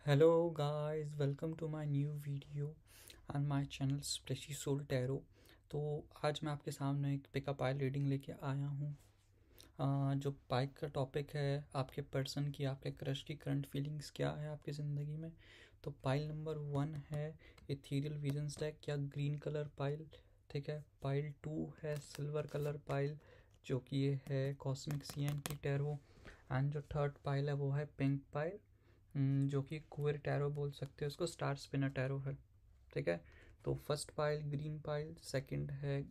Hello guys, welcome to my new video on my channel Splashy Soul Tarot। तो आज मैं आपके सामने एक पिकअप पाइल रीडिंग लेके आया हूँ। जो पाइल का टॉपिक है आपके पर्सन की, आपके क्रश की करंट फीलिंग्स क्या है आपकी ज़िंदगी में। तो पाइल नंबर 1 है इथीरियल विजन्स डेक या ग्रीन कलर पाइल, ठीक है। पाइल 2 है सिल्वर कलर पाइल जो कि ये है कॉस्मिक CNT टैरो। एंड जो थर्ड पाइल है वो है पिंक पाइल, जो कि क्वेर टैरो बोल सकते हो उसको, स्टार स्पिनर टैरो है, ठीक है। तो first pile green pile, second है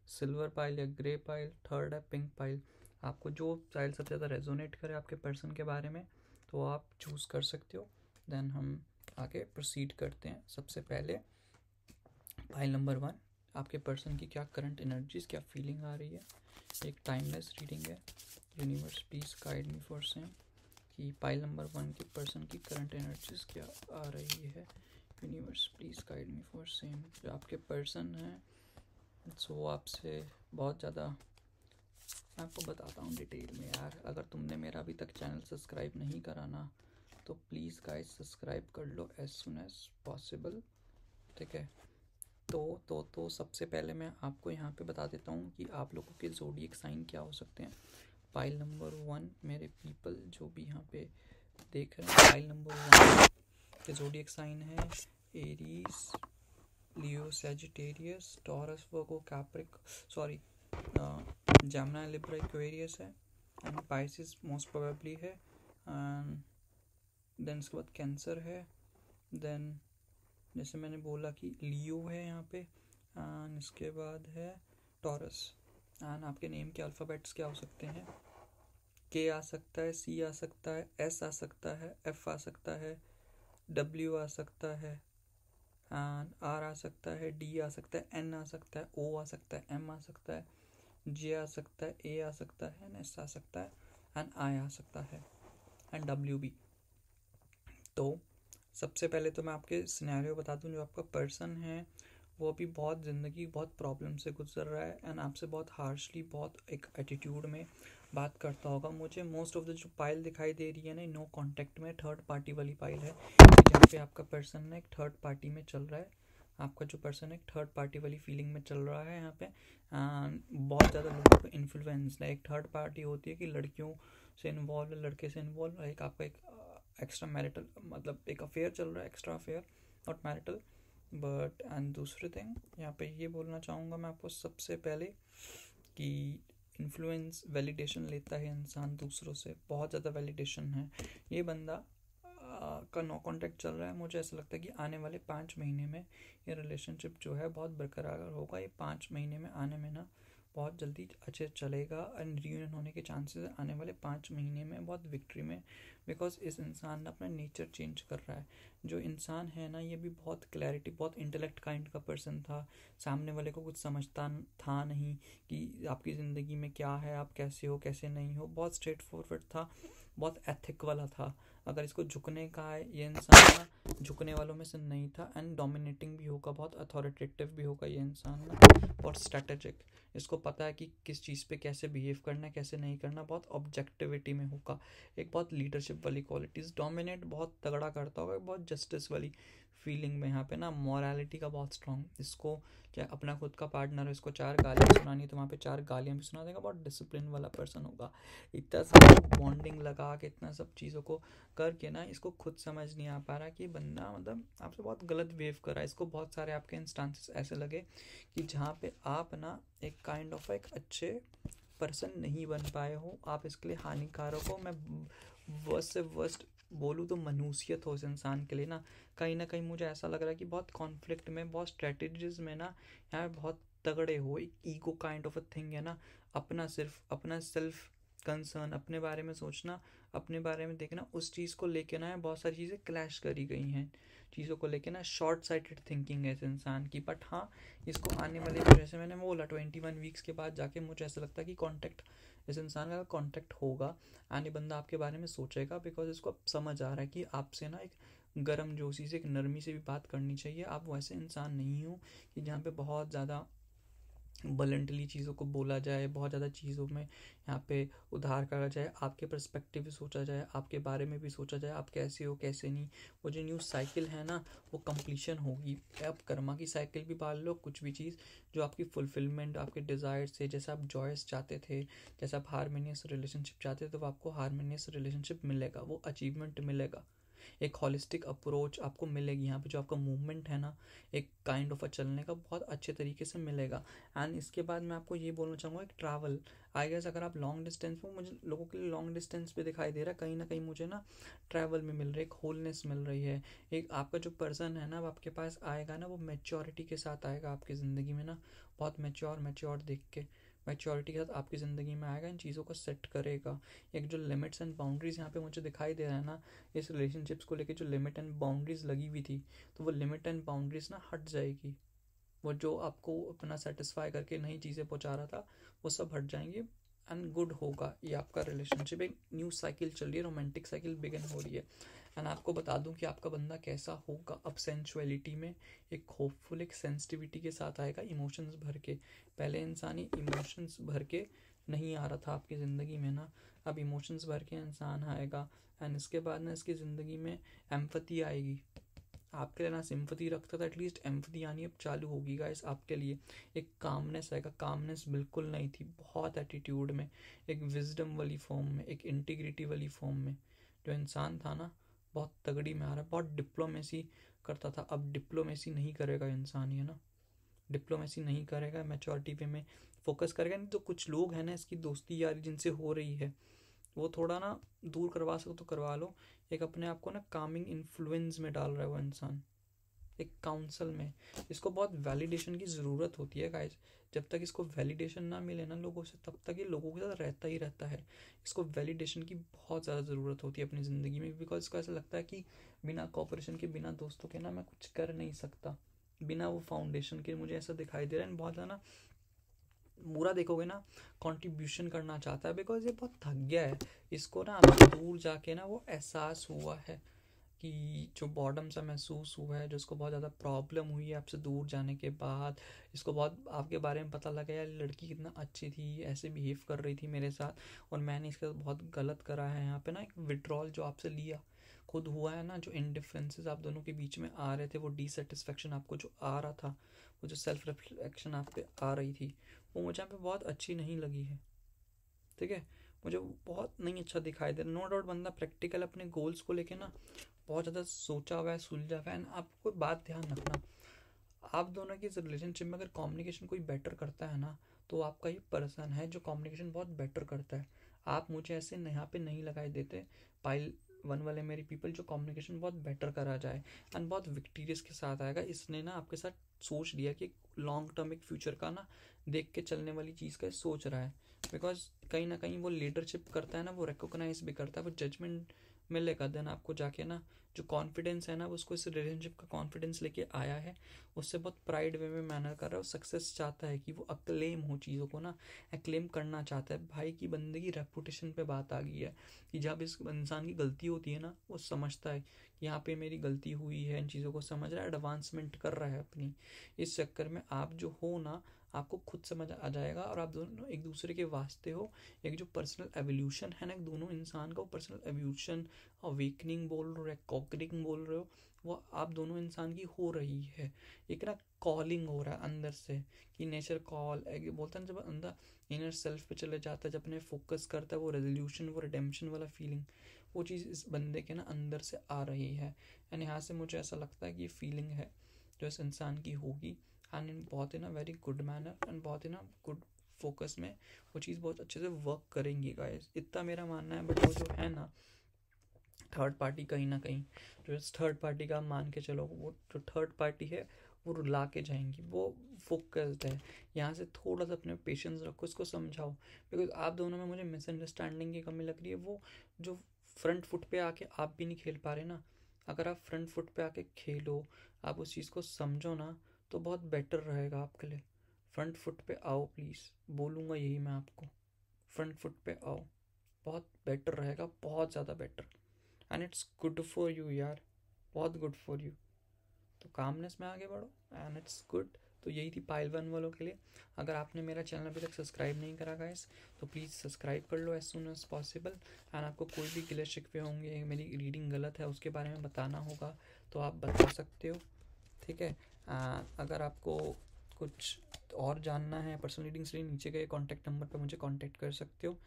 सिल्वर पाइल या ग्रे पाइल, थर्ड है पिंक पाइल। आपको जो पाइल सबसे ज़्यादा रेजोनेट करे आपके पर्सन के बारे में तो आप चूज़ कर सकते हो। देन हम आगे प्रोसीड करते हैं। सबसे पहले पाइल नंबर 1, आपके पर्सन की क्या करंट एनर्जीज, क्या फीलिंग आ रही है। एक टाइमलेस रीडिंग है। Universe please guide me for same कि पाइल नंबर 1 के पर्सन की करंट एनर्जीज क्या आ रही है। Universe please guide me for same. जो आपके पर्सन हैं सो आपसे बहुत ज़्यादा, मैं आपको बताता हूँ डिटेल में यार। अगर तुमने मेरा अभी तक चैनल सब्सक्राइब नहीं करा ना तो प्लीज़ गाइस सब्सक्राइब कर लो एज सुन एज पॉसिबल, ठीक है। तो सबसे पहले मैं आपको यहाँ पे बता देता हूँ कि आप लोगों के ज़ोडिएक साइन क्या हो सकते हैं। पाइल नंबर 1 मेरे पीपल जो भी यहाँ पे देख रहे हैं, पाइल नंबर 1 के ज़ोडिएक साइन है Aries, Leo, Sagittarius, Taurus, Virgo, Capric, sorry Gemini, Libra, Aquarius है। एंड पाइसिस मोस्ट प्रोबेबली है। एंड देन इसके बाद कैंसर है। देन जैसे मैंने बोला कि लियो है यहाँ पे। एंड इसके बाद है टॉरस। एंड आपके नेम के अल्फ़ाबेट्स क्या हो सकते हैं। के आ सकता है, सी आ सकता है, एस आ सकता है, एफ आ सकता है, डब्ल्यू आ सकता है, एंड आर आ सकता है, डी आ सकता है, एन आ सकता है, ओ आ सकता है, एम आ सकता है, जे आ सकता है, ए आ सकता है, एंड एस आ सकता है, एंड आई आ सकता है, एंड डब्ल्यू भी। तो सबसे पहले तो मैं आपके सिनेरियो बता दूं। जो आपका पर्सन है वो अभी बहुत ज़िंदगी बहुत प्रॉब्लम से गुजर रहा है एंड आपसे बहुत हार्शली, बहुत एक एटीट्यूड में बात करता होगा। मुझे मोस्ट ऑफ द जो पाइल दिखाई दे रही है ना, नो कांटेक्ट में थर्ड पार्टी वाली पाइल है, जहाँ पे आपका पर्सन ना एक थर्ड पार्टी में चल रहा है। आपका जो पर्सन एक थर्ड पार्टी वाली फीलिंग में चल रहा है यहाँ पे। बहुत ज़्यादा लोगों को इन्फ्लुएंस है। एक थर्ड पार्टी होती है कि लड़कियों से इन्वॉल्व, लड़के से इन्वॉल्व, एक आपका एक एक्स्ट्रा मैरिटल, मतलब एक अफेयर चल रहा है, extra affair, not marital but. And दूसरी थिंग यहाँ पे ये बोलना चाहूँगा मैं आपको सबसे पहले कि इन्फ्लुएंस, वैलिडेशन लेता है इंसान दूसरों से, बहुत ज़्यादा वैलिडेशन है। ये बंदा का नो कॉन्टैक्ट चल रहा है। मुझे ऐसा लगता है कि आने वाले 5 महीने में ये रिलेशनशिप जो है बहुत बरकरार होगा। ये 5 महीने में आने में ना बहुत जल्दी अच्छे चलेगा एंड रियूनियन होने के चांसेस आने वाले 5 महीने में बहुत विक्ट्री में। बिकॉज इस इंसान ने अपना नेचर चेंज कर रहा है। जो इंसान है ना ये भी बहुत क्लैरिटी, बहुत इंटेलेक्ट काइंड का पर्सन था। सामने वाले को कुछ समझता था नहीं कि आपकी ज़िंदगी में क्या है, आप कैसे हो कैसे नहीं हो। बहुत स्ट्रेट फॉरवर्ड था, बहुत एथिक वाला था। अगर इसको झुकने का है, ये इंसान ना झुकने वालों में से नहीं था। एंड डोमिनेटिंग भी होगा, बहुत अथॉरिटेटिव भी होगा ये इंसान ना, बहुत स्ट्रेटेजिक। इसको पता है कि किस चीज़ पे कैसे बिहेव करना है, कैसे नहीं करना। बहुत ऑब्जेक्टिविटी में होगा, एक बहुत लीडरशिप वाली क्वालिटीज़, डोमिनेट बहुत तगड़ा करता होगा, बहुत जस्टिस वाली फीलिंग में यहाँ पे ना, मॉरलिटी का बहुत स्ट्रॉन्ग। इसको क्या अपना खुद का पार्टनर है, इसको 4 गालियाँ सुनानी है तो वहाँ पे 4 गालियाँ भी सुना देगा। बहुत डिसिप्लिन वाला पर्सन होगा। इतना सब बॉन्डिंग लगा के, इतना सब चीज़ों को करके ना इसको खुद समझ नहीं आ पा रहा कि बंदा मतलब आपसे बहुत गलत बिहेव कर रहा है। इसको बहुत सारे आपके इंस्टांसेस ऐसे लगे कि जहाँ पे आप ना एक काइंड ऑफ एक अच्छे पर्सन नहीं बन पाए हो, आप इसके लिए हानिकारक हो। मैं वर्स्ट से वर्स्ट बोलूँ तो मनुष्यत हो इस इंसान के लिए ना कहीं मुझे ऐसा लग रहा है कि बहुत कॉन्फ्लिक्ट में, बहुत स्ट्रेटजीज में ना यहाँ बहुत तगड़े हो। एक ego kind of a thing है ना, अपना सिर्फ अपना सेल्फ कंसर्न, अपने बारे में सोचना, अपने बारे में देखना, उस चीज़ को लेके ना बहुत सारी चीज़ें क्लैश करी गई हैं। चीज़ों को लेके ना शॉर्ट साइटेड थिंकिंग है इस इंसान की। बट हाँ, इसको आने वाले, जैसे मैंने बोला 21 वीक्स के बाद जाके मुझे ऐसा लगता है कि कॉन्टैक्ट इस इंसान का कॉन्टैक्ट होगा। आने बंदा आपके बारे में सोचेगा बिकॉज इसको अब समझ आ रहा है कि आपसे ना एक गर्म जोशी से, एक नरमी से भी बात करनी चाहिए। आप वैसे इंसान नहीं हो कि जहाँ पे बहुत ज़्यादा बलंटली चीज़ों को बोला जाए, बहुत ज़्यादा चीज़ों में यहाँ पे उधार करा जाए, आपके पर्सपेक्टिव भी सोचा जाए, आपके बारे में भी सोचा जाए, आप कैसे हो कैसे नहीं। वो जो न्यू साइकिल है ना, वो कंप्लीशन होगी। आप कर्मा की साइकिल भी पाल लो, कुछ भी चीज़ जो आपकी फुलफिलमेंट, आपके डिज़ायर्स से, जैसे आप जॉयस चाहते थे, जैसे आप हारमोनियस रिलेशनशिप चाहते थे, तो आपको हारमोनियस रिलेशनशिप मिलेगा, वो अचीवमेंट मिलेगा। एक हॉलिस्टिक अप्रोच आपको मिलेगी यहाँ पे, जो आपका मूवमेंट है ना, एक काइंड ऑफ चलने का बहुत अच्छे तरीके से मिलेगा। एंड इसके बाद मैं आपको ये बोलना चाहूँगा, एक ट्रैवल, आई गेस अगर आप लॉन्ग डिस्टेंस में, मुझे लोगों के लिए लॉन्ग डिस्टेंस पे दिखाई दे रहा है, कहीं ना कहीं मुझे ना ट्रैवल में मिल रही है, एक होलनेस मिल रही है। एक आपका जो पर्सन है ना, वो आपके पास आएगा ना, वो मेच्योरिटी के साथ आएगा आपकी ज़िंदगी में ना, बहुत मेच्योर देख के, मैच्योरिटी के साथ आपकी ज़िंदगी में आएगा, इन चीज़ों को सेट करेगा। एक जो लिमिट्स एंड बाउंड्रीज़ यहाँ पे मुझे दिखाई दे रहा है ना, इस रिलेशनशिप्स को लेके जो लिमिट एंड बाउंड्रीज़ लगी हुई थी, तो वो लिमिट एंड बाउंड्रीज़ ना हट जाएगी। वो जो आपको अपना सेटिस्फाई करके नई चीज़ें पहुंचा रहा था, वो सब हट जाएंगे एंड गुड होगा। ये आपका रिलेशनशिप, एक न्यू साइकिल चल रही है, रोमांटिक साइकिल बिगिन हो रही है। एंड आपको बता दूं कि आपका बंदा कैसा होगा, अब सेंसुअलिटी में एक होपफुल, एक सेंसिटिविटी के साथ आएगा, इमोशंस भर के। पहले इंसान ही इमोशंस भर के नहीं आ रहा था आपकी ज़िंदगी में ना, अब इमोशंस भर के इंसान आएगा। एंड इसके बाद ना इसकी ज़िंदगी में एम्पैथी आएगी। आपके लिए ना सिंपथी रखता था, एटलीस्ट एम्पथी आनी अब चालू होगी गाइस आपके लिए। एक कामनेस आएगा, कामनेस बिल्कुल नहीं थी, बहुत एटीट्यूड में, एक विजडम वाली फॉर्म में, एक इंटीग्रिटी वाली फॉर्म में। जो इंसान था ना, बहुत तगड़ी में आ रहा है, बहुत डिप्लोमेसी करता था, अब डिप्लोमेसी नहीं करेगा इंसान, ये ना डिप्लोमेसी नहीं करेगा, मैच्योरिटी पे में फोकस करेगा। नहीं तो कुछ लोग हैं ना, इसकी दोस्ती यारी जिनसे हो रही है, वो थोड़ा ना दूर करवा सको तो करवा लो। एक अपने आप को ना कामिंग इन्फ्लुएंस में डाल रहा है वो इंसान, एक काउंसल में। इसको बहुत वैलिडेशन की ज़रूरत होती है गाइस। जब तक इसको वैलिडेशन ना मिले ना लोगों से, तब तक ये लोगों के साथ रहता ही रहता है। इसको वैलिडेशन की बहुत ज़्यादा ज़रूरत होती है अपनी ज़िंदगी में, बिकॉज इसको ऐसा लगता है कि बिना कॉपरेशन के, बिना दोस्तों के ना मैं कुछ कर नहीं सकता, बिना वो फाउंडेशन के। मुझे ऐसा दिखाई दे रहा है बहुत ज़्यादा, पूरा देखोगे ना कंट्रीब्यूशन करना चाहता है, बिकॉज ये बहुत थक गया है। इसको ना आपसे दूर जाके ना वो एहसास हुआ है कि जो बॉर्डम सा महसूस हुआ है, जो इसको बहुत ज़्यादा प्रॉब्लम हुई है आपसे दूर जाने के बाद। इसको बहुत आपके बारे में पता लगा, यार लड़की कितना अच्छी थी, ऐसे बिहेव कर रही थी मेरे साथ, और मैंने इसके साथ बहुत गलत करा है। यहाँ पे ना एक विड्रॉल जो आपसे लिया खुद हुआ है ना, जो इनडिफरेंसेस आप दोनों के बीच में आ रहे थे, वो डिससेटिस्फेक्शन आपको जो आ रहा था, वो जो सेल्फ रिफ्लेक्शन आप पे आ रही थी, वो मुझे यहाँ पे बहुत अच्छी नहीं लगी है। ठीक है, मुझे बहुत नहीं अच्छा दिखाई दे रहा। नो डाउट बंदा प्रैक्टिकल अपने गोल्स को लेके ना बहुत ज़्यादा सोचा हुआ है, सुलझा हुआ है। आपको बात ध्यान रखना, आप दोनों की रिलेशनशिप में अगर कम्युनिकेशन कोई बेटर करता है ना, तो आपका ये पर्सन है जो कम्युनिकेशन बहुत बेटर करता है। आप मुझे ऐसे यहाँ पे नहीं लगाए देते पाइल वन वाले मेरी पीपल, जो कम्युनिकेशन बहुत बेटर करा जाए एंड बहुत विक्टीरियस के साथ आएगा। इसने ना आपके साथ सोच लिया कि लॉन्ग टर्म एक फ्यूचर का ना देख के चलने वाली चीज़ का सोच रहा है। बिकॉज कहीं ना कहीं वो लीडरशिप करता है ना, वो रिकॉग्नाइज भी करता है, वो जजमेंट मिलेगा देन आपको जाके ना। जो कॉन्फिडेंस है ना, उसको इस रिलेशनशिप का कॉन्फिडेंस लेके आया है, उससे बहुत प्राइड वे में मैनर कर रहा है, वो सक्सेस चाहता है कि वो अक्लेम हो चीज़ों को ना, अक्लेम करना चाहता है। भाई की बंदे की रेपुटेशन पे बात आ गई है कि जब इस इंसान की गलती होती है ना, वो समझता है कि यहाँ पे मेरी गलती हुई है, इन चीज़ों को समझ रहा है, एडवांसमेंट कर रहा है अपनी। इस चक्कर में आप जो हो ना, आपको खुद समझ आ जाएगा, और आप दोनों एक दूसरे के वास्ते हो। एक जो पर्सनल एवोल्यूशन है ना दोनों इंसान का, वो पर्सनल एवोल्यूशन, अवेकनिंग बोल रहे हो, कॉकरिंग बोल रहे हो, वो आप दोनों इंसान की हो रही है। एक ना कॉलिंग हो रहा है अंदर से, कि नेचर कॉल बोलता है ना, जब अंदर इनर सेल्फ पे चले जाता है, जब अपने फोकस करता है, वो रेजोल्यूशन, वो रिडेम्पशन वाला फीलिंग, वो चीज़ इस बंदे के ना अंदर से आ रही है। एंड यहाँ से मुझे ऐसा लगता है कि ये फीलिंग है जो इस इंसान की होगी, एंड इन बहुत ही ना वेरी गुड मैनर, एंड बहुत ही ना गुड फोकस में वो चीज़ बहुत अच्छे से वर्क करेंगी गाइस, इतना मेरा मानना है। बट वो जो है ना थर्ड पार्टी, कहीं ना कहीं जो इस थर्ड पार्टी का मान के चलो, वो जो थर्ड पार्टी है वो रुला के जाएंगी, वो फोकस्ड है। यहाँ से थोड़ा सा अपने पेशेंस रखो, इसको समझाओ, बिकॉज आप दोनों में मुझे मिसअंडरस्टैंडिंग की कमी लग रही है। वो जो फ्रंट फुट पे आके आप भी नहीं खेल पा रहे ना, अगर आप फ्रंट फुट पे आके खेलो, आप उस चीज़ को समझो ना, तो बहुत बेटर रहेगा आपके लिए। फ्रंट फुट पे आओ प्लीज़, बोलूँगा यही मैं आपको, फ्रंट फुट पे आओ, बहुत बेटर रहेगा, बहुत ज़्यादा better. And it's good for you यार, बहुत गुड फॉर यू। तो कामनेस में आगे बढ़ो एंड इट्स गुड। तो तो यही थी पाइल 1 वालों के लिए। अगर आपने मेरा चैनल अभी तक सब्सक्राइब नहीं करा गाइस तो प्लीज़ सब्सक्राइब कर लो as soon as possible. And आपको कोई भी गिले शिकवे होंगे, मेरी रीडिंग गलत है उसके बारे में बताना होगा तो आप बता सकते हो, ठीक है। अगर आपको कुछ और जानना है पर्सनल रीडिंग्स लिए, नीचे गए कॉन्टैक्ट नंबर पर मुझे कॉन्टैक्ट कर सकते हो।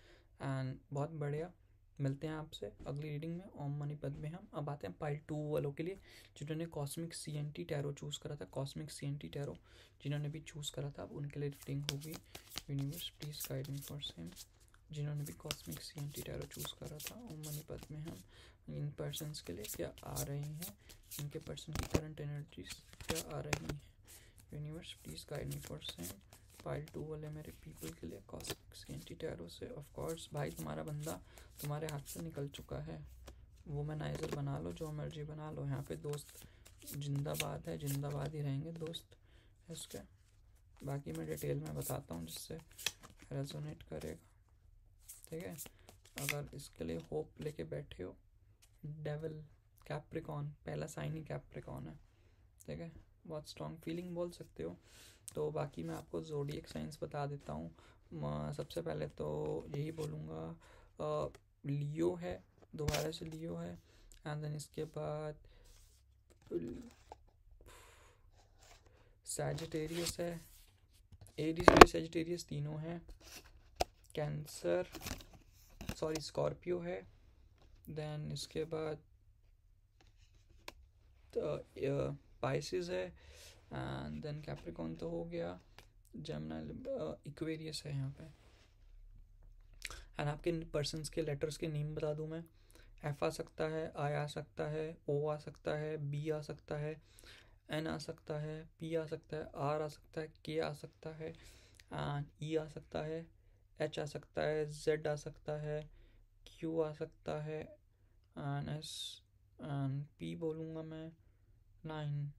एंड बहुत बढ़िया, मिलते हैं आपसे अगली रीडिंग में। ओम मनी पद्मे हम। अब आते हैं पाइल 2 वालों के लिए जिन्होंने कॉस्मिक CNT टैरो चूज़ करा था। कॉस्मिक CNT टैरो जिन्होंने भी चूज़ करा था, अब उनके लिए रीडिंग होगी। Universe please guide me for same. जिन्होंने भी कॉस्मिक CNT टैरो चूज़ करा था, ओम मनी पद्मे हम, इन पर्सनस के लिए क्या आ रही हैं, इनके पर्सन की करंट एनर्जीज क्या आ रही हैं। Universe please guide me for same. Pile 2 वाले मेरे पीपल के लिए कॉस्मिक CNT टैरो से। ऑफ कोर्स भाई, तुम्हारा बंदा तुम्हारे हाथ से निकल चुका है। वुमनाइजर बना लो, जो मर्जी बना लो, यहाँ पे दोस्त जिंदाबाद है, जिंदाबाद ही रहेंगे दोस्त इसके। बाकी मैं डिटेल में बताता हूँ जिससे रेजोनेट करेगा, ठीक है। अगर इसके लिए होप लेके बैठे हो, डेविल कैप्रिकॉन, पहला साइन ही कैप्रिकॉन है, ठीक है। बहुत स्ट्रॉन्ग फीलिंग बोल सकते हो। तो बाकी मैं आपको ज़ोडिएक साइंस बता देता हूँ। सबसे पहले तो यही बोलूँगा, लियो है, दोबारा से लियो है। एंड देन इसके बाद सैजिटेरियस है, एरीज सैजिटेरियस तीनों हैं। कैंसर, सॉरी स्कॉर्पियो है। देन इसके बाद पाइसिस है। एंड देन कैप्रिकॉन तो हो गया, जेमिनी, इक्वेरियस है यहाँ पे। एंड आपके पर्सन्स के लेटर्स के नेम बता दूँ मैं। एफ आ सकता है, आई आ सकता है, ओ आ सकता है, बी आ सकता है, एन आ सकता है, पी आ सकता है, आर आ सकता है, के आ सकता है, एंड ई आ सकता है, एच आ सकता है, जेड आ सकता है, क्यू आ सकता है, एंड एस एंड पी बोलूँगा मैं 9।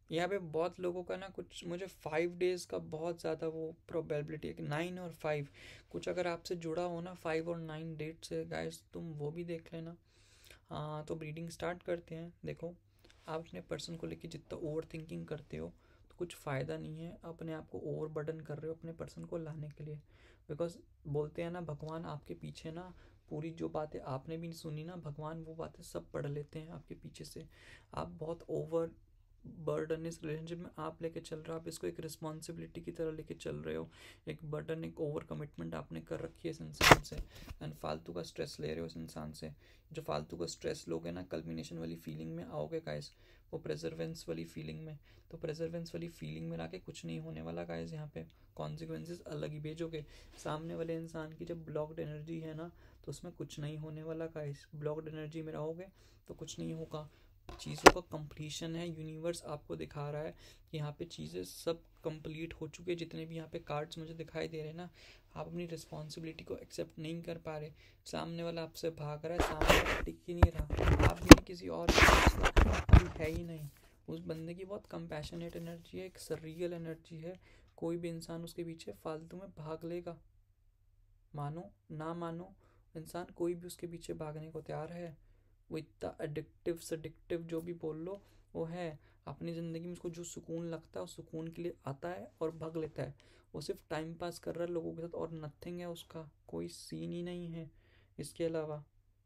यहाँ पे बहुत लोगों का ना कुछ, मुझे 5 डेज़ का बहुत ज़्यादा वो प्रोबेबिलिटी है कि 9 और 5 कुछ अगर आपसे जुड़ा हो ना 5 और 9 डेट से गाइस, तुम वो भी देख लेना। हाँ तो ब्रीडिंग स्टार्ट करते हैं। देखो, आप अपने पर्सन को लेके जितना ओवर थिंकिंग करते हो तो कुछ फ़ायदा नहीं है, अपने आप को ओवर बर्डन कर रहे हो अपने पर्सन को लाने के लिए। बिकॉज बोलते हैं ना, भगवान आपके पीछे ना, पूरी जो बातें आपने भी सुनी ना, भगवान वो बातें सब पढ़ लेते हैं आपके पीछे से। आप बहुत ओवर बर्डन इस रिलेशनशिप में आप लेके चल रहे हो, आप इसको एक रिस्पॉन्सिबिलिटी की तरह लेके चल रहे हो, एक बर्डन, एक ओवर कमिटमेंट आपने कर रखी है इस इंसान से। एंड फालतू का स्ट्रेस ले रहे हो इस इंसान से। जो फालतू का स्ट्रेस लोगे ना, कल्मिनेशन वाली फीलिंग में आओगे गाइस, वो प्रेजर्वेंस वाली फीलिंग में। तो प्रेजर्वेंस वाली फीलिंग में आके कुछ नहीं होने वाला गाइस, यहाँ पे कॉन्सिक्वेंसेज अलग ही भेजोगे। सामने वाले इंसान की जब ब्लॉक्ड एनर्जी है ना, तो उसमें कुछ नहीं होने वाला गाइस। ब्लॉक्ड एनर्जी में रहोगे तो कुछ नहीं होगा। चीज़ों का कंप्लीशन है, यूनिवर्स आपको दिखा रहा है कि यहाँ पे चीज़ें सब कंप्लीट हो चुके हैं। जितने भी यहाँ पे कार्ड्स मुझे दिखाई दे रहे हैं ना, आप अपनी रिस्पॉन्सिबिलिटी को एक्सेप्ट नहीं कर पा रहे। सामने वाला आपसे भाग रहा है, सामने वाला टिक ही नहीं रहा, आप भी किसी और अभी है ही नहीं। उस बंदे की बहुत कंपैशनेट एनर्जी है, एक सरियल एनर्जी है। कोई भी इंसान उसके पीछे फालतू में भाग लेगा, मानो ना मानो, इंसान कोई भी उसके पीछे भागने को तैयार है। वो इतना एडिक्टिव सडिक्टिव जो भी बोल लो वो है। अपनी ज़िंदगी में उसको जो सुकून लगता है उस सुकून के लिए आता है और भाग लेता है। वो सिर्फ टाइम पास कर रहा है लोगों के साथ और नथिंग है, उसका कोई सीन ही नहीं है इसके अलावा।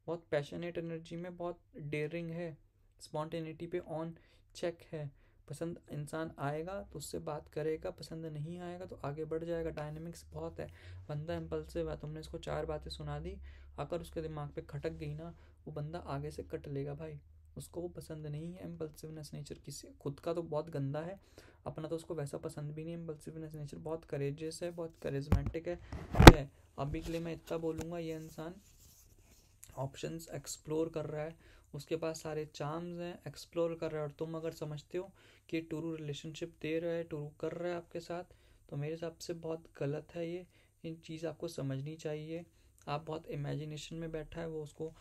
बहुत पैशनेट एनर्जी में, बहुत डेयरिंग है, स्पॉन्टेनिटी पे ऑन चेक है। पसंद इंसान आएगा तो उससे बात करेगा, पसंद नहीं आएगा तो आगे बढ़ जाएगा। डायनेमिक्स बहुत है। बंदा इम्पल्सिव है, तुमने इसको 4 बातें सुना दी, अगर उसके दिमाग पे खटक गई ना, वो बंदा आगे से कट लेगा भाई। उसको वो पसंद नहीं है इम्पल्सिवनेस नेचर। किसी खुद का तो बहुत गंदा है, अपना तो उसको वैसा पसंद भी नहीं है इम्पल्सिवनेस नेचर। बहुत करेजियस है, बहुत करिज्मेटिक है। अभी के लिए मैं इतना बोलूँगा, ये इंसान ऑप्शंस एक्सप्लोर कर रहा है, उसके पास सारे चार्म्स हैं, एक्सप्लोर कर रहा है। और तुम अगर समझते हो कि टूरू रिलेशनशिप दे रहा है, टूरू कर रहा है आपके साथ, तो मेरे हिसाब से बहुत गलत है ये। इन चीज़ आपको समझनी चाहिए। आप बहुत इमेजिनेशन में बैठा है वो, उसको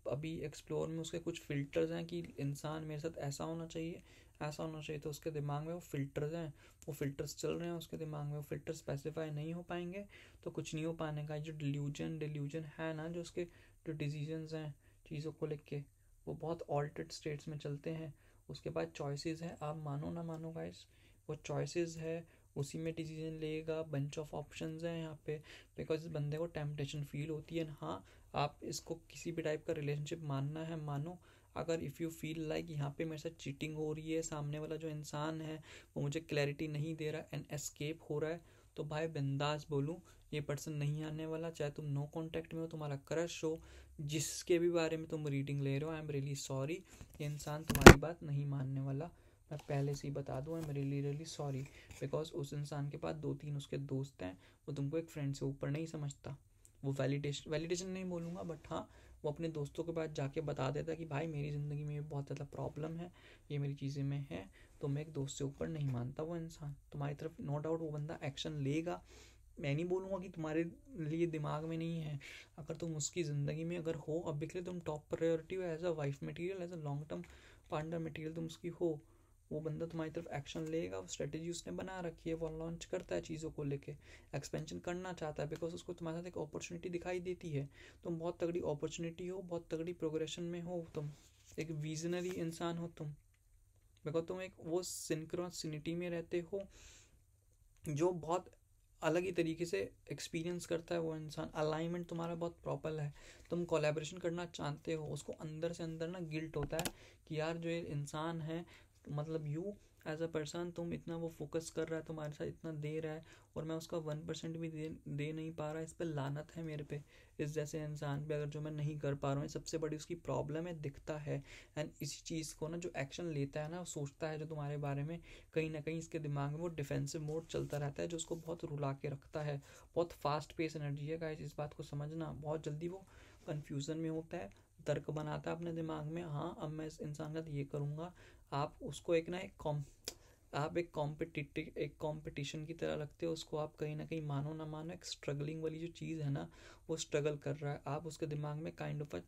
अभी एक्सप्लोर में उसके कुछ फ़िल्टर्स हैं कि इंसान मेरे साथ ऐसा होना चाहिए, ऐसा होना चाहिए। तो उसके दिमाग में वो फ़िल्टर्स हैं, वो फ़िल्टर्स चल रहे हैं उसके दिमाग में। वो फ़िल्टर स्पेसिफाई नहीं हो पाएंगे तो कुछ नहीं हो पाने का। जो डिल्यूजन है ना, जो उसके जो डिसीजंस हैं चीज़ों को लेके, वो बहुत ऑल्टर्ड स्टेट्स में चलते हैं। उसके बाद चॉइसेस हैं, आप मानो ना मानो गाइस, वो चॉइसेस है, उसी में डिसीजन लेगा, बंच ऑफ ऑप्शंस हैं यहाँ पे, बिकॉज इस बंदे को टेम्पटेशन फील होती है। हाँ, आप इसको किसी भी टाइप का रिलेशनशिप मानना है मानो, अगर इफ़ यू फील लाइक यहाँ पे मेरे साथ चीटिंग हो रही है, सामने वाला जो इंसान है वो मुझे क्लैरिटी नहीं दे रहा एंड एस्केप हो रहा है, तो भाई बिंदास बोलूँ ये पर्सन नहीं आने वाला। चाहे तुम नो कांटेक्ट में हो, तुम्हारा क्रश हो, जिसके भी बारे में तुम रीडिंग ले रहे हो, आई एम रियली सॉरी, ये इंसान तुम्हारी बात नहीं मानने वाला। मैं पहले से ही बता दूँ, आई am really really sorry, because उस इंसान के पास 2-3 उसके दोस्त हैं, वो तुमको एक फ्रेंड से ऊपर नहीं समझता। वो वैलिडेशन नहीं बोलूँगा, बट हाँ, वो अपने दोस्तों के पास जाके बता देता कि भाई मेरी ज़िंदगी में ये बहुत ज़्यादा प्रॉब्लम है, ये मेरी चीज़ें में है, तो मैं एक दोस्त से ऊपर नहीं मानता। वो इंसान तुम्हारी तरफ नो डाउट वो बंदा एक्शन लेगा। मैं नहीं बोलूँगा कि तुम्हारे लिए दिमाग में नहीं है, अगर तुम उसकी ज़िंदगी में अगर हो, अब के लिए तुम टॉप प्रायोरिटी हो, as a wife material, as a long term partner material तुम उसकी हो, वो बंदा तुम्हारी तरफ एक्शन लेगा। वो स्ट्रेटेजी उसने बना रखी है, वो लॉन्च करता है चीज़ों को लेके, एक्सपेंशन करना चाहता है, बिकॉज उसको तुम्हारे साथ एक अपॉर्चुनिटी दिखाई देती है। तुम बहुत तगड़ी अपॉर्चुनिटी हो, बहुत तगड़ी प्रोग्रेशन में हो, तुम एक विजनरी इंसान हो तुम, बिकॉज तुम एक वो सिंक्रोनिसिटी में रहते हो जो बहुत अलग ही तरीके से एक्सपीरियंस करता है वो इंसान। अलाइनमेंट तुम्हारा बहुत प्रॉपर है, तुम कोलैबोरेशन करना चाहते हो, उसको अंदर से अंदर ना गिल्ट होता है कि यार जो ये इंसान है, मतलब यू एज अ पर्सन, तुम इतना वो फोकस कर रहा है, तुम्हारे साथ इतना दे रहा है, और मैं उसका 1% भी दे नहीं पा रहा, इस पर लानत है मेरे पे, इस जैसे इंसान पे, अगर जो मैं नहीं कर पा रहा हूँ। सबसे बड़ी उसकी प्रॉब्लम है, दिखता है। एंड इसी चीज़ को ना जो एक्शन लेता है ना, सोचता है जो तुम्हारे बारे में, कहीं ना कहीं इसके दिमाग में वो डिफेंसिव मोड चलता रहता है, जो उसको बहुत रुला के रखता है। बहुत फास्ट पेस एनर्जी है गाइस, इस बात को समझना। बहुत जल्दी वो कन्फ्यूज़न में होता है, तर्क बनाता है अपने दिमाग में, हाँ अब मैं इस इंसान का ये करूँगा। आप उसको एक ना आप एक कंपटीशन की तरह रखते हो उसको। आप कहीं ना कहीं मानो ना मानो, एक स्ट्रगलिंग वाली जो चीज़ है ना, वो स्ट्रगल कर रहा है, आप उसके दिमाग में काइंड ऑफ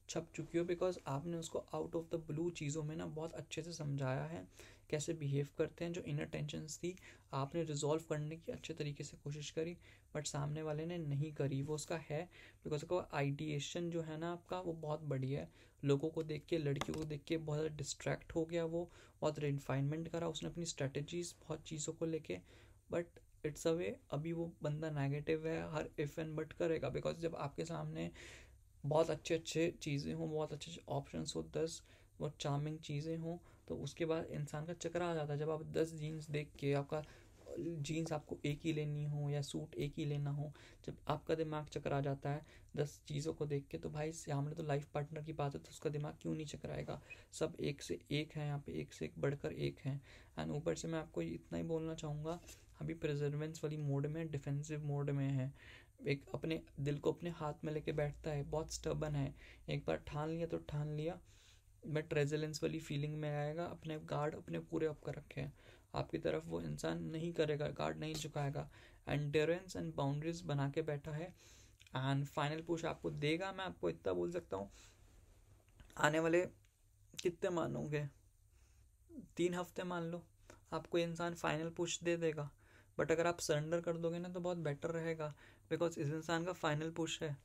छप चुकी हो, बिकॉज आपने उसको आउट ऑफ द ब्लू चीज़ों में ना बहुत अच्छे से समझाया है, कैसे बिहेव करते हैं। जो इनर टेंशन्स थी आपने रिजॉल्व करने की अच्छे तरीके से कोशिश करी, बट सामने वाले ने नहीं करी। वो उसका है, बिकॉज का आइडिएशन जो है ना आपका, वो बहुत बढ़िया है। लोगों को देख के, लड़कियों को देख के बहुत ज़्यादा डिस्ट्रैक्ट हो गया वो, बहुत रिफाइनमेंट करा उसने अपनी स्ट्रेटजीज बहुत चीज़ों को लेके, बट इट्स अ वे। अभी वो बंदा नेगेटिव है, हर इफ़ एंड बट करेगा, बिकॉज जब आपके सामने बहुत अच्छे अच्छे चीज़ें हों, बहुत अच्छे अच्छे ऑप्शन हो, 10 बहुत चार्मिंग चीज़ें हों, तो उसके बाद इंसान का चक्कर आ जाता है। जब आप 10 जीन्स देख के, आपका जीन्स आपको एक ही लेनी हो या सूट एक ही लेना हो, जब आपका दिमाग चकरा जाता है 10 चीज़ों को देख के, तो भाई सामने तो लाइफ पार्टनर की बात है, तो उसका दिमाग क्यों नहीं चकराएगा। सब एक से एक है यहाँ पे, एक से एक बढ़कर एक है। एंड ऊपर से मैं आपको इतना ही बोलना चाहूँगा, अभी प्रिजर्वेंस वाली मोड में, डिफेंसिव मोड में है, एक अपने दिल को अपने हाथ में लेके बैठता है, बहुत स्टबन है। एक बार ठान लिया तो ठान लिया, बट रेजिलेंस वाली फीलिंग में आएगा, अपने गार्ड अपने पूरे अप कर रखे हैं, आपकी तरफ वो इंसान नहीं करेगा, गार्ड नहीं झुकाएगा, एंड्योरेंस एंड बाउंड्रीज बना के बैठा है। एंड फाइनल पुश आपको देगा। मैं आपको इतना बोल सकता हूँ, आने वाले कितने मानोगे, 3 हफ्ते मान लो, आपको इंसान फाइनल पुश दे देगा। बट अगर आप सरेंडर कर दोगे ना, तो बहुत बेटर रहेगा, बिकॉज इस इंसान का फाइनल पुश है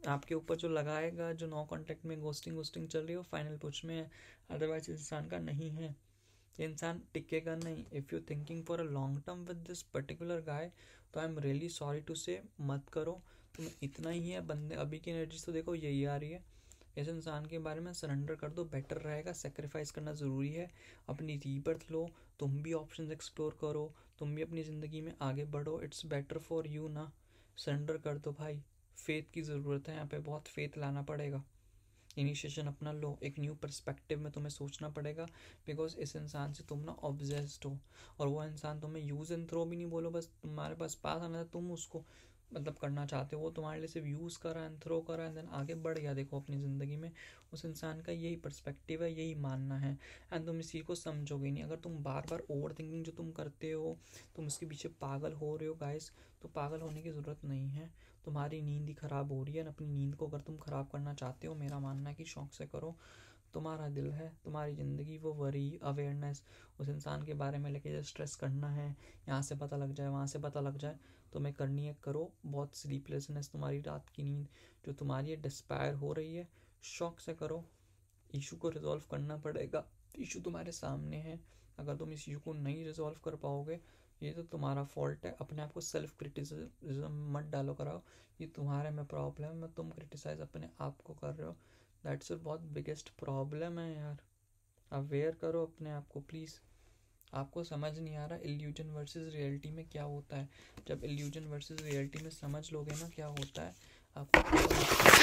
आपके ऊपर, जो लगाएगा, जो नो कांटेक्ट में गोस्टिंग वोस्टिंग चल रही है, वो फाइनल पुश में है। अदरवाइज इंसान का नहीं है, इंसान टिकेगा नहीं। If you thinking for a long term with this particular guy, तो I am really sorry to say, मत करो। तुम इतना ही है बंदे, अभी की एनर्जी तो देखो यही आ रही है, इस इंसान के बारे में सरेंडर कर दो, बेटर रहेगा। सेक्रीफाइस करना ज़रूरी है, अपनी रीबर्थ लो, तुम भी ऑप्शंस एक्सप्लोर करो, तुम भी अपनी ज़िंदगी में आगे बढ़ो, इट्स बेटर फॉर यू ना। सरेंडर कर दो भाई, फेथ की ज़रूरत है यहाँ पे, बहुत फेथ लाना पड़ेगा। इनिशिएशन अपना लो, एक न्यू पर्सपेक्टिव में तुम्हें सोचना पड़ेगा, बिकॉज इस इंसान से तुम ना ऑब्जेस्ड हो, और वो इंसान तुम्हें यूज़ एंड थ्रो भी नहीं बोलो, बस तुम्हारे पास आना था, तुम उसको मतलब करना चाहते हो, वो तुम्हारे लिए सिर्फ यूज़ करा एंड थ्रो करा एंड देन आगे बढ़ गया। देखो अपनी ज़िंदगी में उस इंसान का यही पर्सपेक्टिव है, यही मानना है, एंड तुम इसी को समझोगे नहीं। अगर तुम बार बार ओवर थिंकिंग जो तुम करते हो, तुम उसके पीछे पागल हो रहे हो गाइस, तो पागल होने की ज़रूरत नहीं है। तुम्हारी नींद ही ख़राब हो रही है, अपनी नींद को अगर तुम ख़राब करना चाहते हो, मेरा मानना है कि शौक से करो। तुम्हारा दिल है, तुम्हारी ज़िंदगी, वो वरी अवेयरनेस उस इंसान के बारे में लेके जो स्ट्रेस करना है, यहाँ से पता लग जाए, वहाँ से पता लग जाए, तुम्हें करनी है करो। बहुत स्लीपलेसनेस, तुम्हारी रात की नींद जो तुम्हारी डिस्पायर हो रही है, शौक से करो। इशू को रिजॉल्व करना पड़ेगा। इशू तुम्हारे सामने है, अगर तुम इस इशू को नहीं रिजॉल्व कर पाओगे ये तो तुम्हारा फॉल्ट है। अपने आप को सेल्फ क्रिटिसिज्म मत डालो कराओ, ये तुम्हारे में प्रॉब्लम है, तुम क्रिटिसाइज अपने आप को कर रहे हो, दैट्स अ बहुत बिगेस्ट प्रॉब्लम है यार। अवेयर करो अपने आप को प्लीज़। आपको समझ नहीं आ रहा इल्यूजन वर्सेस रियलिटी में क्या होता है। जब इल्यूजन वर्सेस रियलिटी में समझ लोगे ना क्या होता है, आपको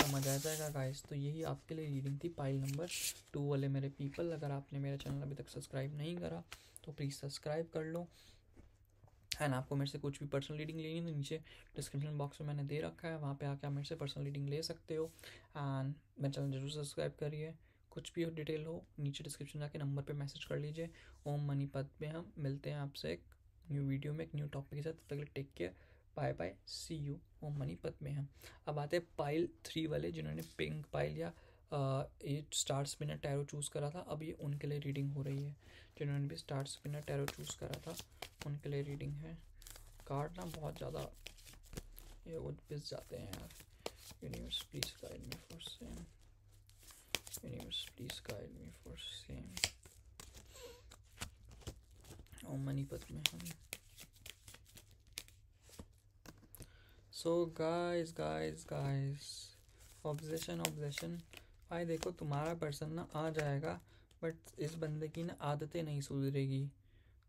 समझ आ जाएगा गाइस। तो यही आपके लिए रीडिंग थी पाइल नंबर 2 वाले मेरे पीपल। अगर आपने मेरा चैनल अभी तक सब्सक्राइब नहीं करा तो प्लीज़ सब्सक्राइब कर लो। एंड आपको मेरे से कुछ भी पर्सनल रीडिंग लेनी है तो नीचे डिस्क्रिप्शन बॉक्स में मैंने दे रखा है, वहाँ पे आके आप मेरे से पर्सनल रीडिंग ले सकते हो। एंड मेरा चैनल जरूर सब्सक्राइब करिए। कुछ भी हो डिटेल हो नीचे डिस्क्रिप्शन जाके नंबर पे मैसेज कर लीजिए। ओम मनीपत में हम मिलते हैं आपसे एक न्यू वीडियो में एक न्यू टॉपिक के साथ। तब तक के लिए take care, bye bye, see you. ओम मनीपत में हम अब आते हैं पाइल 3 वाले, जिन्होंने पिंक पाइल या ये स्टार स्पिनर टैरो चूज़ करा था। अब ये उनके लिए रीडिंग हो रही है। जिन्होंने भी स्टार स्पिनर टैरो चूज़ करा था उनके लिए रीडिंग है। कार्ड ना बहुत ज़्यादा ये वो पिस जाते हैं यार। Universe please guide me for same, universe please guide me for same. ओम मनीपत में हम। सो गाइस ऑब्जेशन भाई देखो, तुम्हारा पर्सन ना आ जाएगा, बट इस बंदे की ना आदतें नहीं सुधरेगी।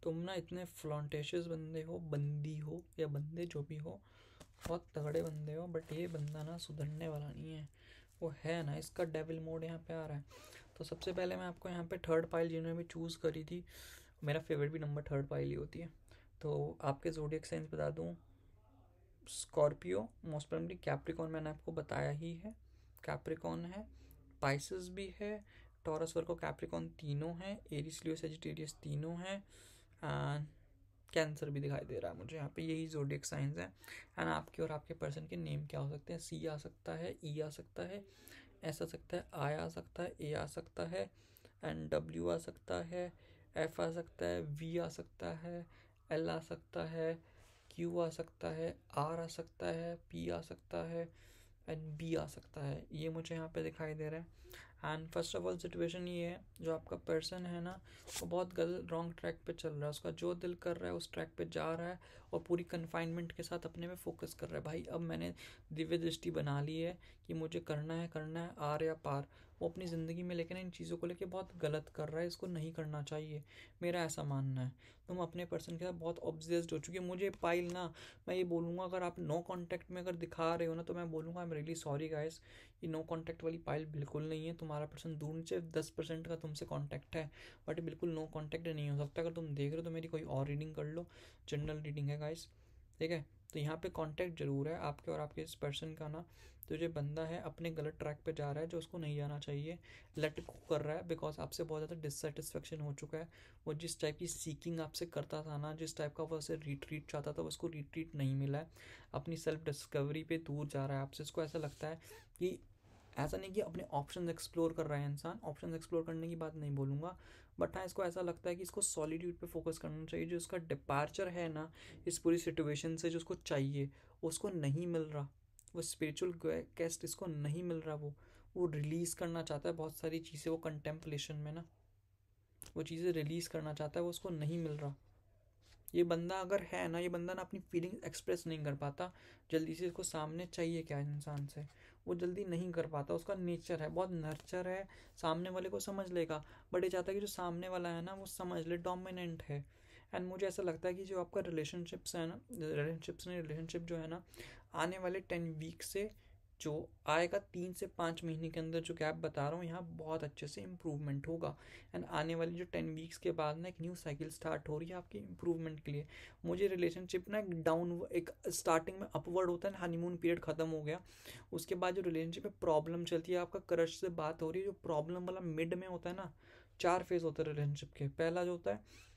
तुम ना इतने फ्लॉन्टेशियस बंदे हो, बंदी हो या बंदे जो भी हो, बहुत तगड़े बंदे हो, बट ये बंदा ना सुधरने वाला नहीं है। वो है ना, इसका डेविल मोड यहाँ पे आ रहा है। तो सबसे पहले मैं आपको यहाँ पे थर्ड पाइल जिन्होंने भी चूज़ करी थी, मेरा फेवरेट भी नंबर थर्ड पाइल ही होती है। तो आपके ज़ोडिएक साइंस बता दूँ, स्कॉर्पियो, मोस्ट प्रोबेबली कैप्रिकॉन मैंने आपको बताया ही है, कैप्रिकॉन है, पाइसेस भी है, टॉरस वर्गो कैप्रिकॉन तीनों हैं, एरीज लियो सजिटेरियस तीनों हैं, एंड कैंसर भी दिखाई दे रहा है मुझे यहाँ पे। यही ज़ोडिएक साइंस है। एंड आपके और आपके पर्सन के नेम क्या हो सकते हैं? सी आ सकता है, ई आ सकता है, एस आ सकता है, आई आ सकता है, ए आ सकता है, एंड डब्ल्यू आ सकता है, एफ आ सकता है, वी आ सकता है, एल आ सकता है, क्यू आ सकता है, आर आ सकता है, पी आ सकता है, एंड बी आ सकता है। ये मुझे यहाँ पे दिखाई दे रहा है। And first of all situation ये है, जो आपका पर्सन है ना वो बहुत गलत रॉन्ग ट्रैक पे चल रहा है। उसका जो दिल कर रहा है उस ट्रैक पे जा रहा है और पूरी कन्फाइनमेंट के साथ अपने में फोकस कर रहा है। भाई अब मैंने दिव्य दृष्टि बना ली है कि मुझे करना है आर या पार। वो अपनी ज़िंदगी में लेकिन इन चीज़ों को लेकर बहुत गलत कर रहा है, इसको नहीं करना चाहिए, मेरा ऐसा मानना है। तुम अपने पर्सन के साथ बहुत ऑब्सेस्ड हो चुकी है। मुझे पाइल ना, मैं ये बोलूँगा, अगर आप नो कॉन्टैक्ट में अगर दिखा रहे हो ना तो मैं बोलूँगा आई एम रियली सॉरी गाइस, ये नो कॉन्टैक्ट वाली पाइल बिल्कुल नहीं है। तुम्हारा पर्सन दूर नीचे 10% का तुमसे कॉन्टैक्ट है, बट बिल्कुल नो कॉन्टैक्ट नहीं हो सकता। अगर तुम देख रहे हो तो मेरी कोई और रीडिंग कर लो, जनरल रीडिंग है गाइस, ठीक है। तो यहाँ पे कॉन्टैक्ट जरूर है आपके और आपके इस पर्सन का ना। तो जो बंदा है अपने गलत ट्रैक पे जा रहा है, जो उसको नहीं जाना चाहिए, लेट गो कर रहा है, बिकॉज आपसे बहुत ज़्यादा डिससेटिस्फेक्शन हो चुका है। वो जिस टाइप की सीकिंग आपसे करता था ना, जिस टाइप का वो उसे रिट्रीट चाहता था, उसको रिट्रीट नहीं मिला है। अपनी सेल्फ डिस्कवरी पे दूर जा रहा है आपसे। इसको ऐसा लगता है कि ऐसा नहीं कि अपने ऑप्शन एक्सप्लोर कर रहा है इंसान, ऑप्शन एक्सप्लोर करने की बात नहीं बोलूँगा, बट हाँ इसको ऐसा लगता है कि इसको सॉलिट्यूड पे फोकस करना चाहिए। जो इसका डिपार्चर है ना इस पूरी सिचुएशन से, जो उसको चाहिए उसको नहीं मिल रहा। वो स्पिरिचुअल क्वेस्ट इसको नहीं मिल रहा। वो रिलीज़ करना चाहता है बहुत सारी चीज़ें, वो कंटेम्पलेशन में ना वो चीज़ें रिलीज़ करना चाहता है, वो उसको नहीं मिल रहा। ये बंदा अगर है ना, ये बंदा ना अपनी फीलिंग एक्सप्रेस नहीं कर पाता जल्दी से। इसको सामने चाहिए क्या इंसान से, वो जल्दी नहीं कर पाता। उसका नेचर है बहुत नर्चर है, सामने वाले को समझ लेगा, बट ये चाहता है कि जो सामने वाला है ना वो समझ ले, डोमिनेंट है। एंड मुझे ऐसा लगता है कि जो आपका रिलेशनशिप जो है ना, आने वाले 10 वीक से जो आएगा, 3 से 5 महीने के अंदर जो गैप बता रहा हूँ, यहाँ बहुत अच्छे से इम्प्रूवमेंट होगा। एंड आने वाली जो 10 वीक्स के बाद ना एक न्यू साइकिल स्टार्ट हो रही है आपकी इम्प्रूवमेंट के लिए। मुझे रिलेशनशिप ना एक स्टार्टिंग में अपवर्ड होता है, हनीमून पीरियड खत्म हो गया, उसके बाद जो रिलेशनशिप में प्रॉब्लम चलती है, आपका क्रश से बात हो रही है, जो प्रॉब्लम वाला मिड में होता है ना, 4 फेज होता है रिलेशनशिप के। पहला जो होता है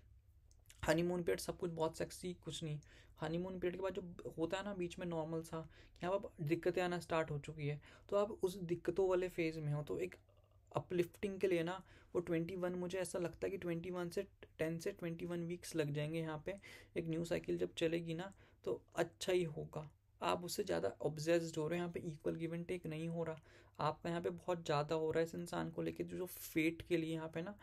हनीमून पीरियड, सब कुछ बहुत सेक्सी, कुछ नहीं। हनीमून पीरियड के बाद जो होता है ना बीच में नॉर्मल सा, कि अब दिक्कतें आना स्टार्ट हो चुकी है, तो आप उस दिक्कतों वाले फेज में हो। तो एक अपलिफ्टिंग के लिए ना वो 21, मुझे ऐसा लगता है कि 10 से 21 वीक्स लग जाएंगे यहाँ पे। एक न्यू साइकिल जब चलेगी ना तो अच्छा ही होगा, आप उससे ज़्यादा ऑब्सेस्ड हो रहे हो, यहाँ पे इक्वल गिव एंड टेक नहीं हो रहा आपका, यहाँ पे बहुत ज़्यादा हो रहा है इस इंसान को लेके। जो फेट के लिए यहाँ पे ना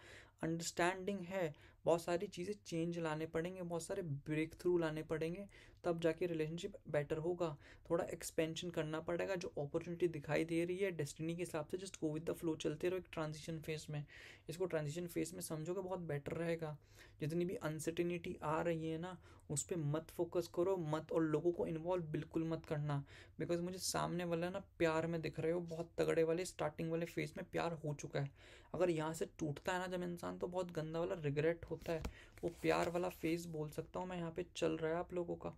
अंडरस्टैंडिंग है, बहुत सारी चीज़ें चेंज लाने पड़ेंगे, बहुत सारे ब्रेक थ्रू लाने पड़ेंगे, तब जाके रिलेशनशिप बेटर होगा। थोड़ा एक्सपेंशन करना पड़ेगा, जो अपॉर्चुनिटी दिखाई दे रही है डेस्टिनी के हिसाब से just go with the flow, चलते रहो एक ट्रांजिशन फेज में। इसको ट्रांजिशन फेज में समझोगे बहुत बेटर रहेगा। जितनी भी अनसर्टेनिटी आ रही है ना, उस पर मत फोकस करो, मत, और लोगों को इन्वॉल्व बिल्कुल मत करना। बिकॉज मुझे सामने वाला ना प्यार में दिख रहे हो, बहुत तगड़े वाले स्टार्टिंग वाले फेज में प्यार हो चुका है। अगर यहाँ से टूटता है ना जब इंसान, तो बहुत गंदा वाला रिग्रेट होता है। वो प्यार वाला फेज बोल सकता हूँ मैं, यहाँ पे चल रहा है आप लोगों का,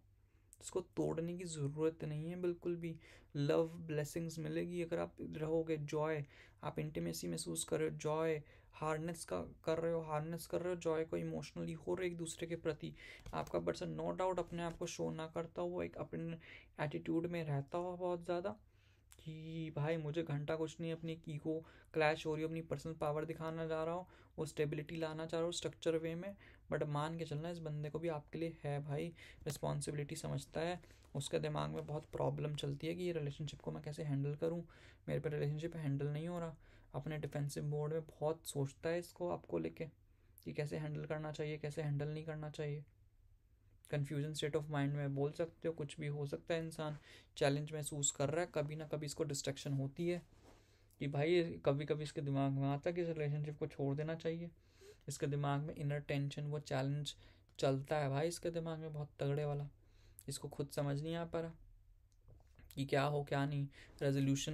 इसको तोड़ने की ज़रूरत नहीं है बिल्कुल भी। लव ब्लेसिंग्स मिलेगी अगर आप रहोगे, जॉय, आप इंटीमेसी महसूस कर रहे हो, जॉय हार्नेस का कर रहे हो, हार्नेस कर रहे हो जॉय को, इमोशनली हो रहे एक दूसरे के प्रति। आपका पर्सन नो डाउट अपने आप को शो ना करता हुआ एक अपने एटीट्यूड में रहता हुआ बहुत ज़्यादा, कि भाई मुझे घंटा कुछ नहीं, अपनी ईगो क्लैश हो रही हो, अपनी पर्सनल पावर दिखाना चाह रहा हूँ, वो स्टेबिलिटी लाना चाह रहा हूँ स्ट्रक्चर वे में। बट मान के चलना इस बंदे को भी आपके लिए है भाई, रिस्पॉन्सिबिलिटी समझता है। उसके दिमाग में बहुत प्रॉब्लम चलती है कि ये रिलेशनशिप को मैं कैसे हैंडल करूँ, मेरे पे रिलेशनशिप हैंडल नहीं हो रहा। अपने डिफेंसिव मोड में बहुत सोचता है इसको आपको लेके, कि कैसे हैंडल करना चाहिए, कैसे हैंडल नहीं करना चाहिए। कन्फ्यूजन स्टेट ऑफ माइंड में बोल सकते हो, कुछ भी हो सकता है इंसान। चैलेंज महसूस कर रहा है, कभी ना कभी इसको डिस्ट्रैक्शन होती है, कि भाई कभी कभी इसके दिमाग में आता है कि इस रिलेशनशिप को छोड़ देना चाहिए। इसके दिमाग में इनर टेंशन, वो चैलेंज चलता है भाई इसके दिमाग में बहुत तगड़े वाला। इसको खुद समझ नहीं आ पा रहा कि क्या हो क्या नहीं। रेजोल्यूशन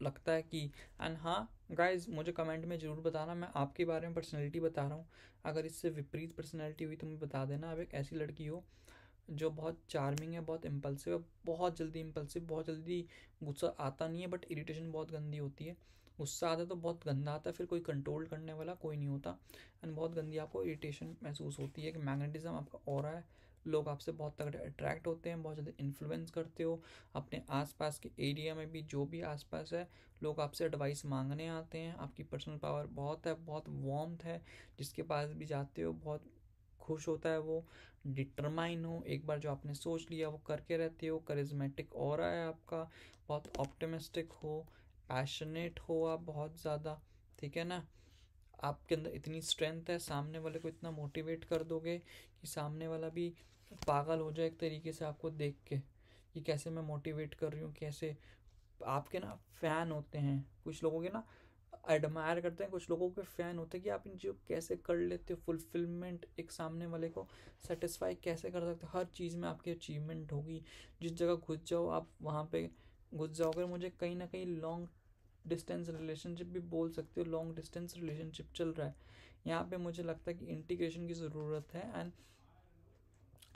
लगता है कि, एंड हाँ गाइज मुझे कमेंट में ज़रूर बताना, मैं आपके बारे में पर्सनैलिटी बता रहा हूँ, अगर इससे विपरीत पर्सनैलिटी हुई तो मुझे बता देना। अब एक ऐसी लड़की हो जो बहुत चार्मिंग है, बहुत इम्पल्सिव है, बहुत जल्दी इम्पल्सिव, बहुत जल्दी गुस्सा आता नहीं है, बट इरिटेशन बहुत गंदी होती है। गुस्सा आता है तो बहुत गंदा आता है, फिर कोई कंट्रोल करने वाला कोई नहीं होता, एंड बहुत गंदी आपको इरिटेशन महसूस होती है, कि मैग्नेटिज्म आपका ऑरा है, लोग आपसे बहुत तगड़े अट्रैक्ट होते हैं, बहुत जल्दी इन्फ्लुएंस करते हो। अपने आसपास के एरिया में भी जो भी आसपास है, लोग आपसे एडवाइस मांगने आते हैं। आपकी पर्सनल पावर बहुत है, बहुत वार्मथ है, जिसके पास भी जाते हो बहुत खुश होता है वो। डिटरमाइन हो, एक बार जो आपने सोच लिया वो करके रहते हो। करिज्मेटिक ऑरा है आपका, बहुत ऑप्टिमिस्टिक हो, पैशनेट हो आप बहुत ज़्यादा, ठीक है ना। आपके अंदर इतनी स्ट्रेंथ है, सामने वाले को इतना मोटिवेट कर दोगे कि सामने वाला भी पागल हो जाए एक तरीके से आपको देख के, कि कैसे मैं मोटिवेट कर रही हूँ, कैसे। आपके ना फ़ैन होते हैं कुछ लोगों के ना, एडमायर करते हैं कुछ लोगों के, फ़ैन होते हैं कि आप इन चीज़ों कैसे कर लेते हो, फुलफिलमेंट एक सामने वाले को सेटिस्फाई कैसे कर सकते हो, हर चीज़ में आपकी अचीवमेंट होगी। जिस जगह घुस जाओ आप वहाँ पे घुस जाओगे। मुझे कहीं ना कहीं लॉन्ग डिस्टेंस रिलेशनशिप भी बोल सकते हो, लॉन्ग डिस्टेंस रिलेशनशिप चल रहा है यहाँ पे। मुझे लगता है कि इंटीग्रेशन की ज़रूरत है, एंड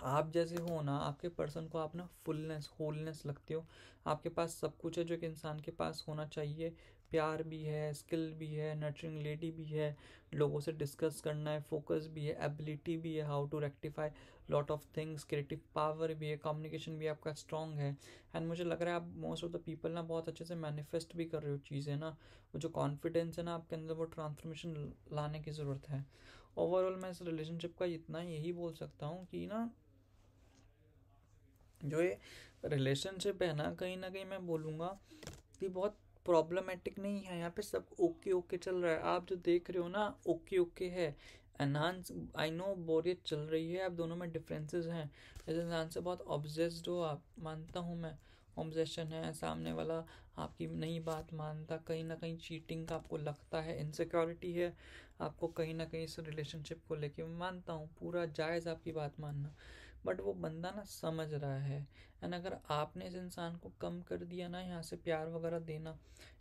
आप जैसे हो ना, आपके पर्सन को आप ना फुलनेस होलनेस लगते हो। आपके पास सब कुछ है जो एक इंसान के पास होना चाहिए, प्यार भी है, स्किल भी है, नर्चरिंग लेडी भी है, लोगों से डिस्कस करना है, फोकस भी है, एबिलिटी भी है, how to rectify lot of things, creative power भी है, कम्युनिकेशन भी आपका स्ट्रॉन्ग है। एंड मुझे लग रहा है आप मोस्ट ऑफ द पीपल ना बहुत अच्छे से मैनिफेस्ट भी कर रहे हो चीज़ें ना। वो जो कॉन्फिडेंस है ना आपके अंदर, वो ट्रांसफॉर्मेशन लाने की ज़रूरत है। ओवरऑल मैं इस रिलेशनशिप का इतना यही बोल सकता हूँ कि ना, जो ये रिलेशनशिप है ना कहीं मैं बोलूँगा कि बहुत प्रॉब्लमेटिक नहीं है। यहाँ पे सब ओके ओके चल रहा है, आप जो देख रहे हो ना ओके ओके है। एनहांस, आई नो बोरियत चल रही है, आप दोनों में डिफरेंसेस हैं। इस इंसान से बहुत ऑब्सेस्ड हो आप, मानता हूँ मैं, ऑब्सेशन है। सामने वाला आपकी नहीं बात मानता, कहीं ना कहीं चीटिंग का आपको लगता है, इनसिक्योरिटी है आपको कहीं ना कहीं इस रिलेशनशिप को लेके। मैं मानता हूँ, पूरा जायज़ आपकी बात मानना, बट वो बंदा ना समझ रहा है। एंड अगर आपने इस इंसान को कम कर दिया ना यहाँ से प्यार वगैरह देना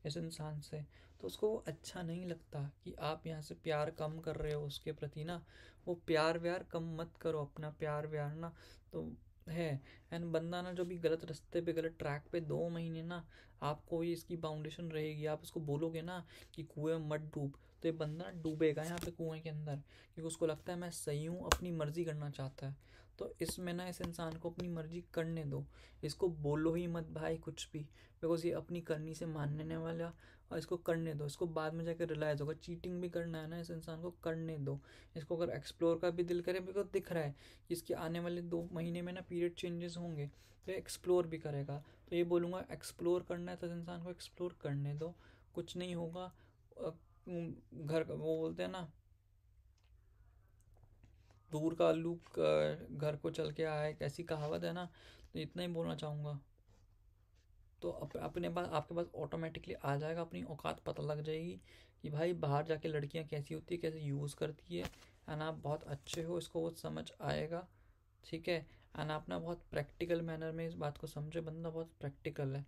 इस इंसान से, तो उसको वो अच्छा नहीं लगता कि आप यहाँ से प्यार कम कर रहे हो उसके प्रति ना। वो प्यार व्यार कम मत करो, अपना प्यार व्यार ना तो है। एंड बंदा ना जो भी गलत रास्ते पे, गलत ट्रैक पे 2 महीने ना, आपको ये इसकी बाउंडेशन रहेगी। आप उसको बोलोगे ना कि कुएं में मत डूब, तो ये बंदा डूबेगा यहाँ पे कुएं के अंदर, क्योंकि उसको लगता है मैं सही हूँ, अपनी मर्जी करना चाहता है। तो इसमें ना इस इंसान को अपनी मर्जी करने दो, इसको बोलो ही मत भाई कुछ भी, बिकॉज ये अपनी करनी से मानने वाला। और इसको करने दो, इसको बाद में जाकर रियलाइज़ होगा। चीटिंग भी करना है ना, इस इंसान को करने दो। इसको अगर एक्सप्लोर का भी दिल करे, बिकॉज दिख रहा है कि इसके आने वाले 2 महीने में ना पीरियड चेंजेस होंगे, तो एक्सप्लोर भी करेगा। तो ये बोलूँगा एक्सप्लोर करना है तो इस इंसान को एक्सप्लोर करने दो, कुछ नहीं होगा। घर वो बोलते हैं ना, दूर का आलू घर को चल के आया, एक ऐसी कहावत है ना। तो इतना ही बोलना चाहूँगा। तो अपने पास, आपके पास ऑटोमेटिकली आ जाएगा, अपनी औकात पता लग जाएगी कि भाई बाहर जाके लड़कियां कैसी होती है, कैसे यूज़ करती है। एंड आप बहुत अच्छे हो, इसको वो समझ आएगा। ठीक है। एंड आप ना बहुत प्रैक्टिकल मैनर में इस बात को समझे, बंदा बहुत प्रैक्टिकल है।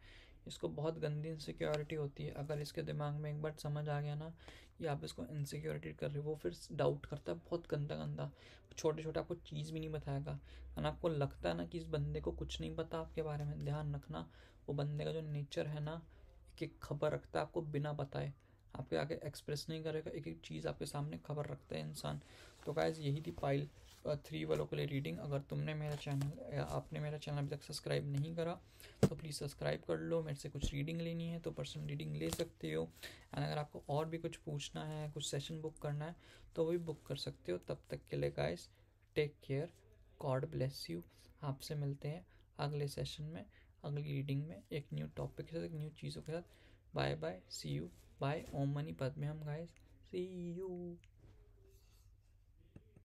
इसको बहुत गंदी इनसिक्योरिटी होती है। अगर इसके दिमाग में एक बार समझ आ गया ना कि आप इसको इनसिक्योरिटी कर रहे हो, वो फिर डाउट करता है बहुत गंदा गंदा। छोटे छोटे आपको चीज़ भी नहीं बताएगा। एंड आपको लगता है ना कि इस बंदे को कुछ नहीं पता आपके बारे में, ध्यान रखना वो बंदे का जो नेचर है ना, एक एक खबर रखता है आपको बिना बताए। आपके आगे एक्सप्रेस नहीं करेगा, एक एक चीज़ आपके सामने खबर रखता है इंसान। तो गाइस यही थी पाइल 3 वालों के लिए रीडिंग। अगर तुमने मेरा चैनल या आपने मेरा चैनल अभी तक सब्सक्राइब नहीं करा तो प्लीज़ सब्सक्राइब कर लो। मेरे से कुछ रीडिंग लेनी है तो पर्सनल रीडिंग ले सकते हो। एंड अगर आपको और भी कुछ पूछना है, कुछ सेशन बुक करना है, तो वो भी बुक कर सकते हो। तब तक के लिए guys take care, God bless you. आपसे मिलते हैं अगले सेशन में, अगली रीडिंग में, एक न्यू टॉपिक के साथ, एक न्यू चीज़ों के साथ। Bye bye, see you, bye. ओम मनी पद्मे हम गाइस, सी यू।